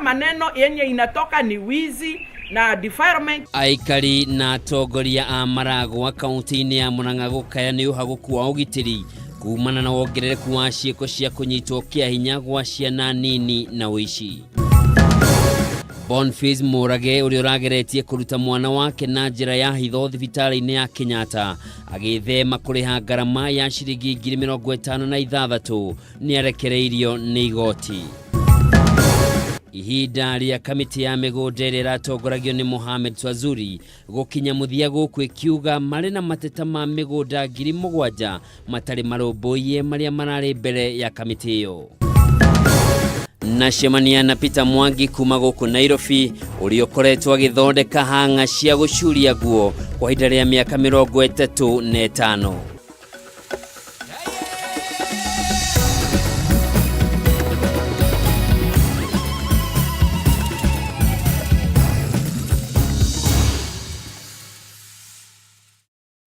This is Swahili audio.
maneno yenye inatoka ni wizi na defilement. Aikari na atongoria a Maragwa kaunti-ini ya Murang'a gukaya uhaguku wa ugitiri kumana na wongerereku wa ciiko cia kunyitwo kia hinya gwa ciana nini na wici. Boniface Murage uri urageretie kuruta mwana wake na njira ya hitho thibitari-ini ya Kenyatta agithema kuriha ngarama ya ciringi 56,000 ni arekereirio ni igoti. Ihinda rĩa kamiti ya migunda ĩrĩa iratongoragio ni Mohamed Swazuri gukinya muthia guku ikiuga mari na mateta ma migunda 7,000 matari marũmbũiye maria marari mbere ya kamiti iyo. Nacemania na Peter Mwangi kuma guku Nairobi uri ukoretwo agithondeka hanga cia gucuria nguo kwa ihinda rĩa miaka 35.